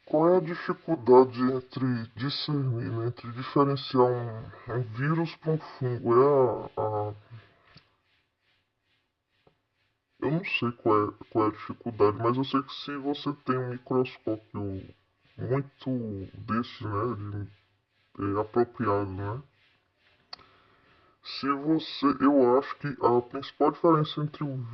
Qual é a dificuldade entre discernir, né, entre diferenciar um vírus para um fungo? Eu não sei qual é a dificuldade, mas eu sei que se você tem um microscópio muito desse, né, apropriado, né, se você, eu acho que a principal diferença entre um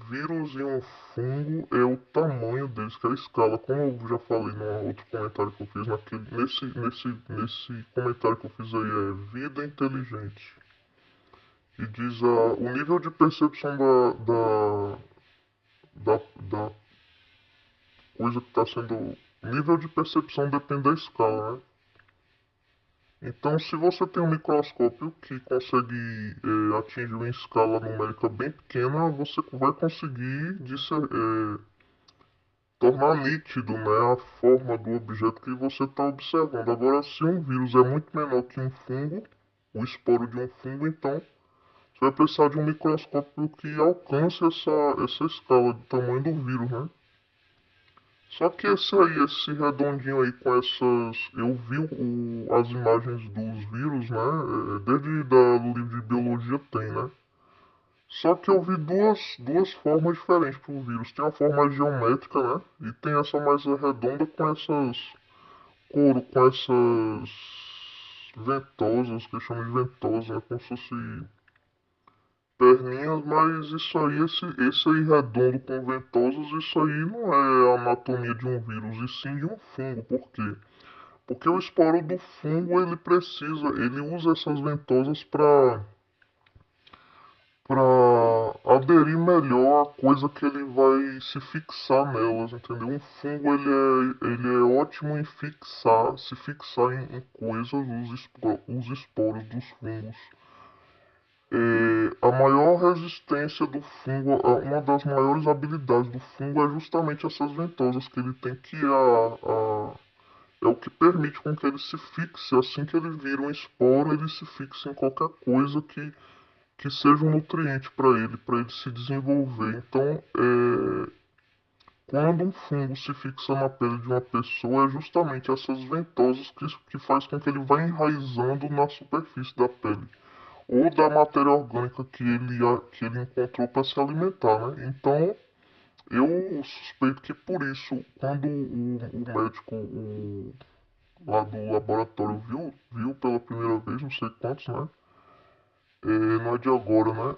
vírus e um fungo é o tamanho deles, que é a escala. Como eu já falei no outro comentário que eu fiz, nesse comentário que eu fiz aí é vida inteligente. E diz o nível de percepção da coisa que está sendo. O nível de percepção depende da escala, né? Então, se você tem um microscópio que consegue atingir uma escala numérica bem pequena, você vai conseguir tornar nítido, né, a forma do objeto que você está observando. Agora, se um vírus é muito menor que um fungo, o esporo de um fungo, então você vai precisar de um microscópio que alcance essa escala de tamanho do vírus, né? Só que esse redondinho aí com essas. Eu vi as imagens dos vírus, né? Desde do livro de biologia tem, né? Só que eu vi duas formas diferentes pro vírus. Tem a forma geométrica, né? E tem essa mais redonda com com essas ventosas, que chamam de ventosas, né? Como se fosse perninhas, mas esse aí redondo com ventosas, isso aí não é a anatomia de um vírus, e sim de um fungo. Por quê? Porque o esporo do fungo, ele usa essas ventosas para aderir melhor à coisa que ele vai se fixar nelas, entendeu? Um fungo, ele é ótimo em se fixar em coisas, os esporos dos fungos. A maior resistência do fungo, uma das maiores habilidades do fungo é justamente essas ventosas que ele tem, é o que permite com que ele se fixe. Assim que ele vira um esporo, ele se fixa em qualquer coisa que seja um nutriente para ele se desenvolver. Então, quando um fungo se fixa na pele de uma pessoa, é justamente essas ventosas que faz com que ele vá enraizando na superfície da pele ou da matéria orgânica que ele encontrou para se alimentar, né? Então, eu suspeito que por isso, quando o médico lá do laboratório viu pela primeira vez, não sei quantos, né? Não é de agora, né?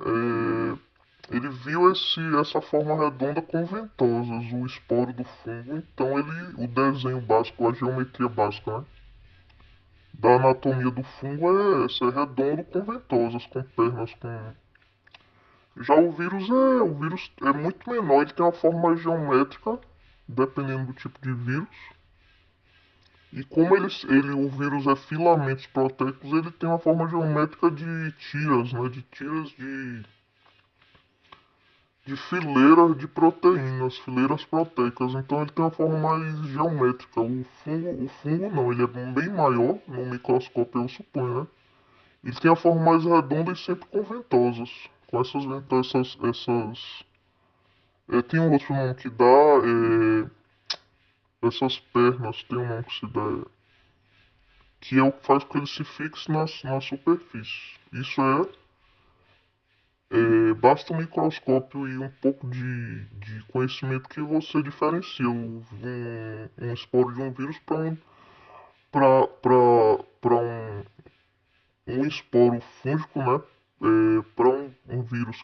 Ele viu essa forma redonda com ventosas, o esporo do fungo, então o desenho básico, a geometria básica, né? Da anatomia do fungo é essa, é redondo com ventosas, com pernas, com já o vírus é muito menor, ele tem uma forma geométrica, dependendo do tipo de vírus. E como o vírus é filamentos proteicos, ele tem uma forma geométrica de tiras, né? De tiras de fileiras de proteínas, fileiras proteicas. Então ele tem uma forma mais geométrica. O fungo não, ele é bem maior no microscópio, eu suponho, né? Ele tem a forma mais redonda e sempre com ventosas. Com essas ventosas, tem um outro nome que dá. Essas pernas tem um nome que se dá. Que é o que faz com que ele se fixe na superfície. Basta um microscópio e um pouco de conhecimento que você diferencia um esporo de um vírus para um esporo fúngico, né? Para um vírus,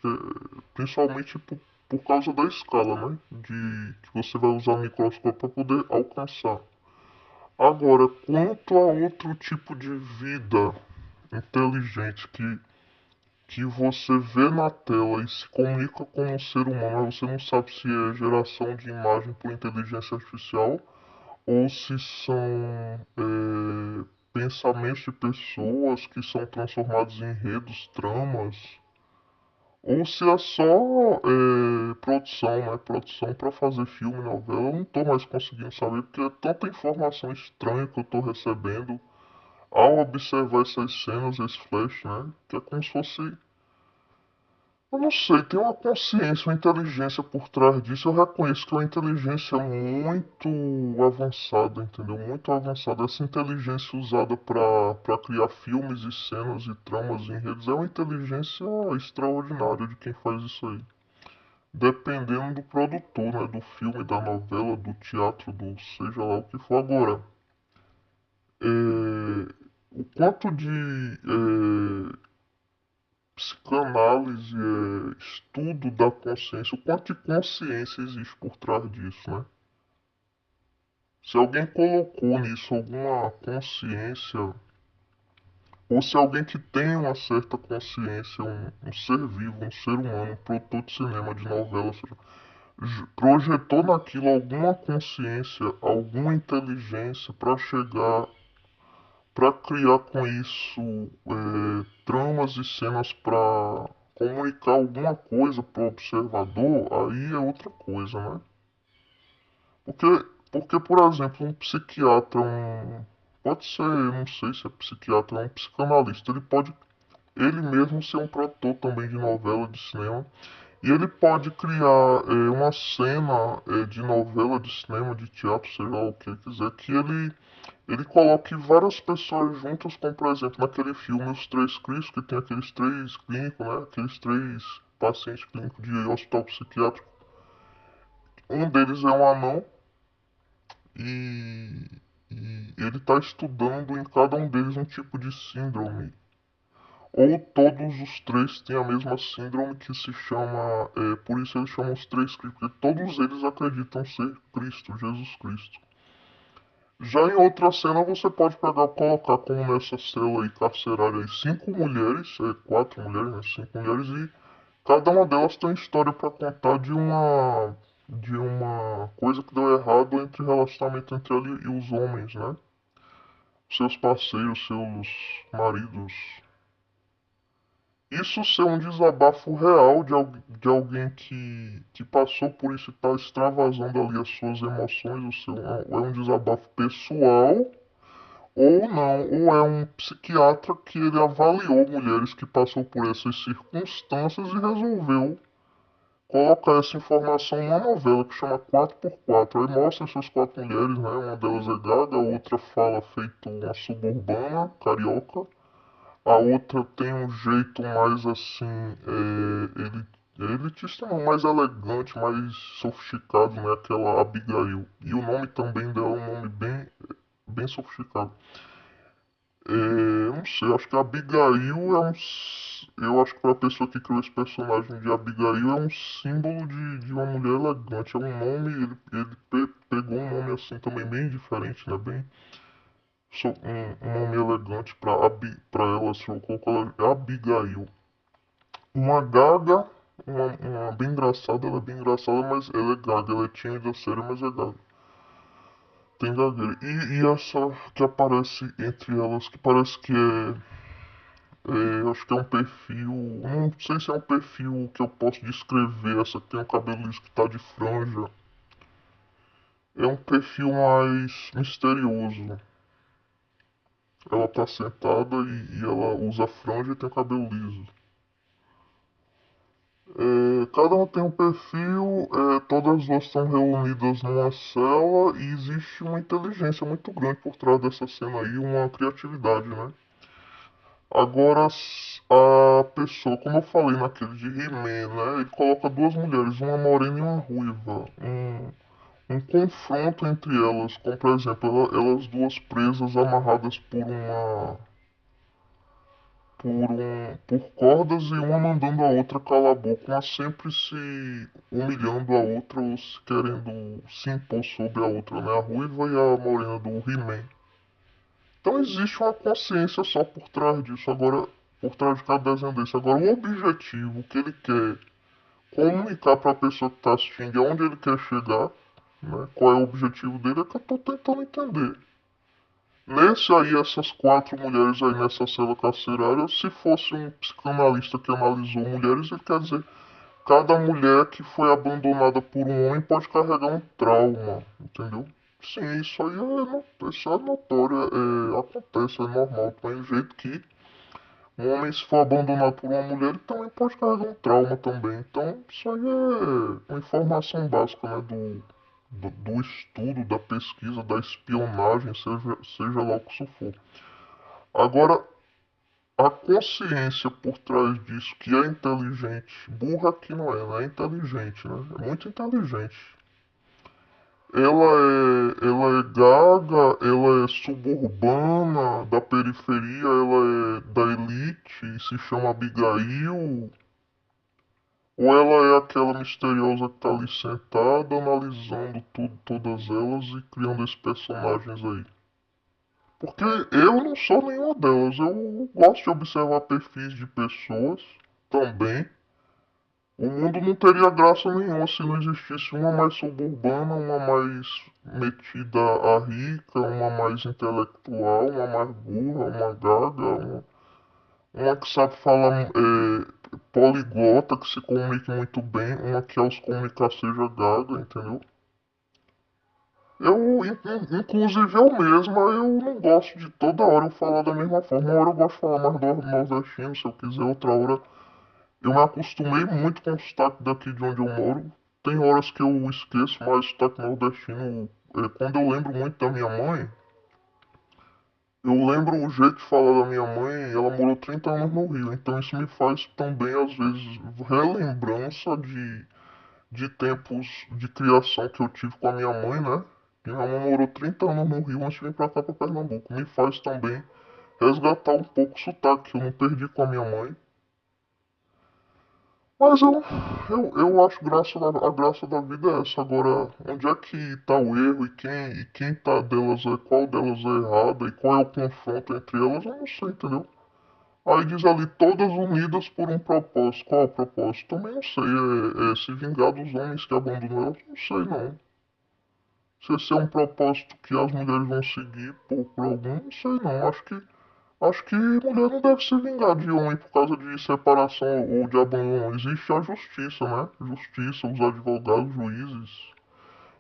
principalmente por causa da escala, né? Que você vai usar o microscópio para poder alcançar. Agora, quanto a outro tipo de vida inteligente que você vê na tela e se comunica com um ser humano, mas você não sabe se é geração de imagem por inteligência artificial ou se são pensamentos de pessoas que são transformados em enredos, tramas, ou se é só produção, né? Produção para fazer filme, novela. Eu não tô mais conseguindo saber porque é tanta informação estranha que eu tô recebendo ao observar essas cenas, esse flash, né? Que é como se fosse. Eu não sei, tem uma consciência, uma inteligência por trás disso. Eu reconheço que é uma inteligência muito avançada, entendeu? Muito avançada. Essa inteligência usada para criar filmes e cenas e tramas em redes é uma inteligência extraordinária de quem faz isso aí. Dependendo do produtor, né? Do filme, da novela, do teatro, do seja lá o que for. Agora, o quanto de psicanálise estudo da consciência, o quanto de consciência existe por trás disso, né? Se alguém colocou nisso alguma consciência, ou se alguém que tem uma certa consciência, um ser vivo, um ser humano, um produtor de cinema, de novela, seja, projetou naquilo alguma consciência, alguma inteligência para chegar, para criar com isso tramas e cenas para comunicar alguma coisa para o observador, aí é outra coisa, né? Porque, por exemplo, um psiquiatra, pode ser, não sei se é psiquiatra, um psicanalista, ele pode ele mesmo ser um produtor também de novela, de cinema, e ele pode criar uma cena de novela, de cinema, de teatro, seja lá o que ele quiser, que ele coloque várias pessoas juntas, como por exemplo naquele filme Os Três Cristos, que tem aqueles três clínicos, né? Aqueles três pacientes clínicos de hospital psiquiátrico. Um deles é um anão e, e ele está estudando em cada um deles um tipo de síndrome. Ou todos os três têm a mesma síndrome que se chama, por isso eles chamam os três Cristos, porque todos eles acreditam ser Cristo, Jesus Cristo. Já em outra cena você pode pegar e colocar como nessa cela aí carcerária aí, cinco mulheres, quatro mulheres, né, cinco mulheres, e cada uma delas tem uma história para contar de uma coisa que deu errado entre relacionamento entre ela e os homens, né? Seus parceiros, seus maridos. Isso ser um desabafo real de alguém que passou por isso e está extravasando ali as suas emoções, é um desabafo pessoal, ou não, ou é um psiquiatra que ele avaliou mulheres que passou por essas circunstâncias e resolveu colocar essa informação numa novela que chama 4x4. Aí mostra essas quatro mulheres, né? Uma delas é gaga, a outra fala feito uma suburbana, carioca. A outra tem um jeito mais assim, elitista não, mais elegante, mais sofisticado, né? Aquela Abigail. E o nome também dela é um nome bem sofisticado. Não sei, acho que a Abigail eu acho que para a pessoa que criou esse personagem de Abigail é um símbolo de uma mulher elegante. É um nome, ele pegou um nome assim também bem diferente, né? Bem, um nome elegante para ela, assim, eu coloco ela Abigail. Uma gaga, uma bem engraçada, ela é bem engraçada, mas ela é gaga, ela é tímida, séria, mas é gaga. Tem gagueira. E essa que aparece entre elas, que parece que acho que é um perfil. Não sei se é um perfil que eu posso descrever. Essa que tem o cabelo liso que tá de franja. É um perfil mais misterioso. Ela tá sentada e ela usa franja e tem o cabelo liso. Cada uma tem um perfil, todas as duas estão reunidas numa cela e existe uma inteligência muito grande por trás dessa cena aí, uma criatividade, né? Agora, a pessoa, como eu falei naquele de He-Man, né? Ele coloca duas mulheres, uma morena e uma ruiva. Um confronto entre elas, como por exemplo, elas duas presas, amarradas por cordas e uma mandando a outra calar a boca, uma sempre se humilhando a outra ou se querendo se impor sobre a outra, né? A ruiva e a morena do He-Man. Então existe uma consciência só por trás disso, agora, por trás de cada desenho desse. Agora, o objetivo que ele quer comunicar para a pessoa que está assistindo e aonde ele quer chegar, né? Qual é o objetivo dele, é que eu estou tentando entender. Nesse aí, essas quatro mulheres aí nessa cela carcerária, se fosse um psicanalista que analisou mulheres, ele quer dizer, cada mulher que foi abandonada por um homem pode carregar um trauma, entendeu? Sim, isso aí isso é notório, acontece, é normal, do mesmo jeito que Um homem, se for abandonado por uma mulher, ele também pode carregar um trauma também. Então, isso aí é uma informação básica, né, do estudo, da pesquisa, da espionagem, seja lá o que isso for. Agora, a consciência por trás disso, que é inteligente, burra que não é inteligente, né? É muito inteligente. Ela é gaga, ela é suburbana, da periferia, ela é da elite e se chama Abigail. Ou ela é aquela misteriosa que tá ali sentada, analisando tudo, todas elas e criando esses personagens aí. Porque eu não sou nenhuma delas. Eu gosto de observar perfis de pessoas também. O mundo não teria graça nenhuma se não existisse uma mais suburbana, uma mais metida a rica, uma mais intelectual, uma mais burra, uma gaga, uma que sabe falar poliglota, que se comunique muito bem, uma que ao se comunicar seja gaga, entendeu? Inclusive eu mesma, eu não gosto de toda hora eu falar da mesma forma. Uma hora eu gosto de falar mais do nordestino, se eu quiser, outra hora eu me acostumei muito com o sotaque daqui de onde eu moro. Tem horas que eu esqueço, mas o sotaque nordestino, quando eu lembro muito da minha mãe, eu lembro o jeito de falar da minha mãe, ela morou 30 anos no Rio, então isso me faz também, às vezes, relembrança de tempos de criação que eu tive com a minha mãe, né? Minha mãe morou 30 anos no Rio antes de vir pra cá, pra Pernambuco. Me faz também resgatar um pouco o sotaque que eu não perdi com a minha mãe. Mas eu acho a graça da vida é essa. Agora, onde é que tá o erro e quem tá delas é, qual delas é errada e qual é o confronto entre elas, eu não sei, entendeu? Aí diz ali, todas unidas por um propósito. Qual é o propósito? Também não sei. É se vingar dos homens que abandonam elas, não sei não. Se esse é um propósito que as mulheres vão seguir por algum, não sei não. Acho que mulher não deve se vingar de homem por causa de separação ou de abandono. Existe a justiça, né? Justiça, os advogados, juízes,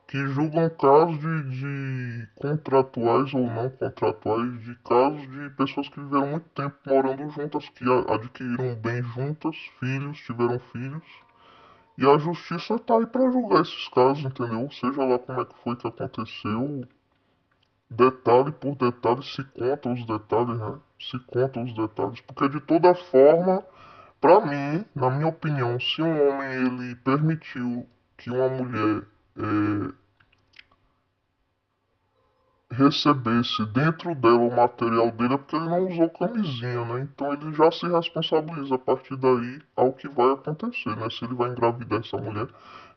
que julgam casos de contratuais ou não contratuais, de casos de pessoas que viveram muito tempo morando juntas, que adquiriram bem juntas, filhos, tiveram filhos. E a justiça tá aí pra julgar esses casos, entendeu? Seja lá como é que foi que aconteceu, detalhe por detalhe se contam os detalhes, né? Se contam os detalhes, porque de toda forma, pra mim, na minha opinião, se um homem ele permitiu que uma mulher recebesse dentro dela o material dele é porque ele não usou camisinha, né? Então ele já se responsabiliza a partir daí ao que vai acontecer, né? Se ele vai engravidar essa mulher,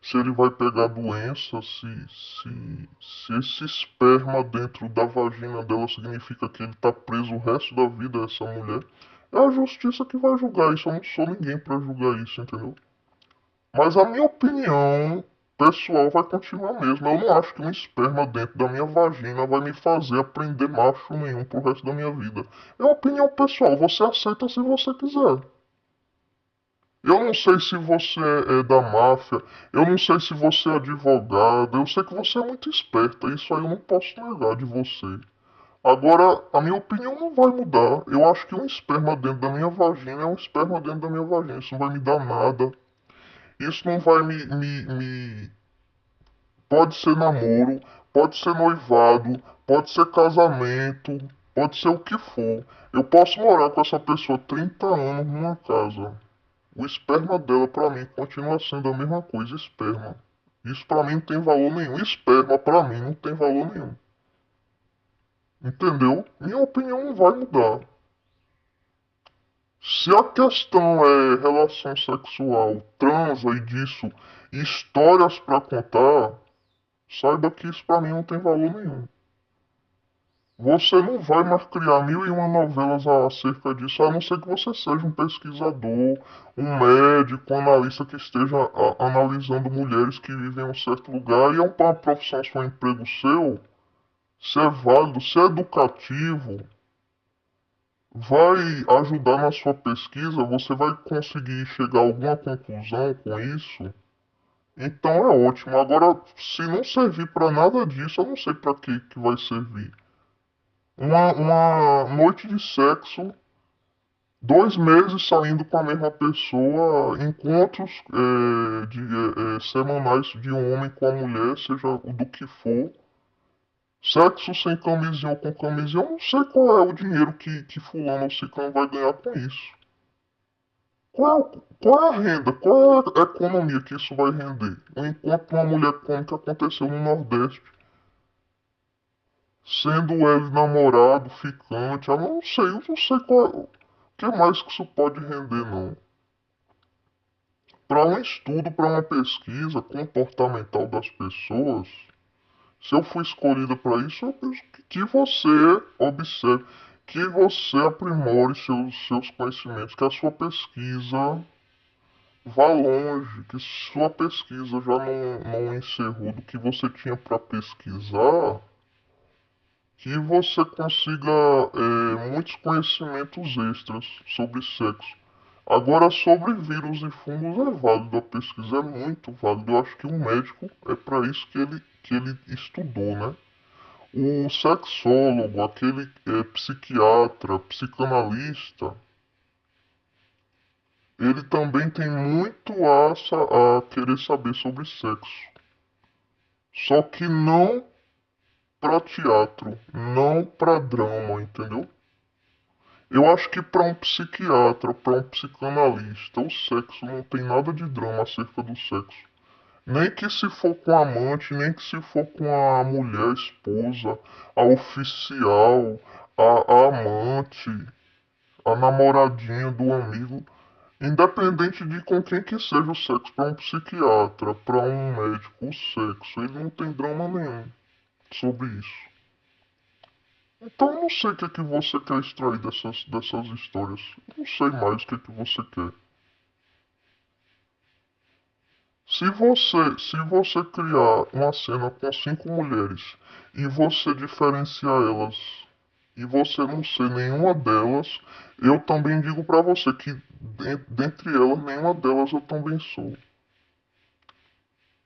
se ele vai pegar doença, se esse esperma dentro da vagina dela significa que ele tá preso o resto da vida a essa mulher. É a justiça que vai julgar isso, eu não sou ninguém pra julgar isso, entendeu? Mas a minha opinião pessoal vai continuar a mesma. Eu não acho que um esperma dentro da minha vagina vai me fazer aprender macho nenhum pro resto da minha vida. É uma opinião pessoal, você aceita se você quiser. Eu não sei se você é da máfia, eu não sei se você é advogada, eu sei que você é muito esperta, isso aí eu não posso negar de você. Agora, a minha opinião não vai mudar. Eu acho que um esperma dentro da minha vagina é um esperma dentro da minha vagina. Isso não vai me dar nada. Isso não vai me Pode ser namoro, pode ser noivado, pode ser casamento, pode ser o que for. Eu posso morar com essa pessoa 30 anos numa casa. O esperma dela pra mim continua sendo a mesma coisa, esperma. Isso pra mim não tem valor nenhum. Esperma pra mim não tem valor nenhum. Entendeu? Minha opinião não vai mudar. Se a questão é relação sexual, transa e disso, histórias pra contar, saiba que isso pra mim não tem valor nenhum. Você não vai mais criar mil e uma novelas acerca disso, a não ser que você seja um pesquisador, um médico, um analista que esteja analisando mulheres que vivem em um certo lugar e é uma profissão, se é um emprego seu, se é válido, se é educativo, vai ajudar na sua pesquisa, você vai conseguir chegar a alguma conclusão com isso. Então é ótimo. Agora, se não servir para nada disso, eu não sei para que vai servir. Uma noite de sexo 2 meses saindo com a mesma pessoa, encontros semanais de um homem com a mulher, seja o do que for. Sexo sem camisinha ou com camisinha, eu não sei qual é o dinheiro que fulano ou ciclano vai ganhar com isso. Qual é a renda? Qual é a economia que isso vai render? Um encontro com uma mulher como que aconteceu no Nordeste, sendo ele namorado, ficante, eu não sei o que mais que isso pode render, não. Para um estudo, para uma pesquisa comportamental das pessoas, se eu fui escolhida para isso, eu penso que você observe, que você aprimore seus conhecimentos, que a sua pesquisa vá longe, que sua pesquisa já não encerrou do que você tinha para pesquisar, que você consiga muitos conhecimentos extras sobre sexo. Agora, sobre vírus e fungos é válido, a pesquisa é muito válida. Eu acho que um médico é para isso que ele estudou, né? O sexólogo, aquele psiquiatra, psicanalista, ele também tem muito a querer saber sobre sexo. Só que não para teatro, não para drama, entendeu? Eu acho que para um psiquiatra, para um psicanalista, o sexo não tem nada de drama acerca do sexo. Nem que se for com a amante, nem que se for com a mulher, a esposa, a oficial, a amante, a namoradinha do amigo. Independente de com quem que seja o sexo, para um psiquiatra, para um médico, o sexo, ele não tem drama nenhum sobre isso. Então eu não sei o que é que você quer extrair dessas histórias. Eu não sei mais o que é que você quer. Se você criar uma cena com 5 mulheres e você diferenciar elas e você não ser nenhuma delas, eu também digo pra você que dentre elas, nenhuma delas eu também sou.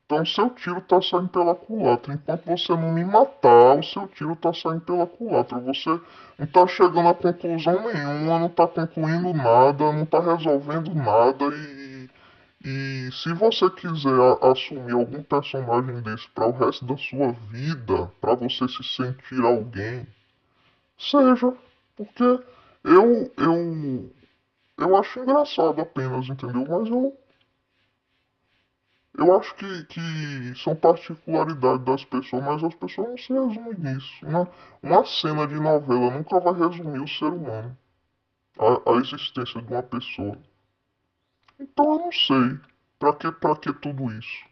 Então seu tiro tá saindo pela culatra. Enquanto você não me matar, o seu tiro tá saindo pela culatra. Você não tá chegando a conclusão nenhuma, não tá concluindo nada, não tá resolvendo nada e se você quiser assumir algum personagem desse para o resto da sua vida, para você se sentir alguém, seja, porque eu acho engraçado apenas, entendeu? Mas eu acho que são particularidades das pessoas, mas as pessoas não se resumem nisso. Uma cena de novela nunca vai resumir o ser humano, a existência de uma pessoa. Então eu não sei para que tudo isso.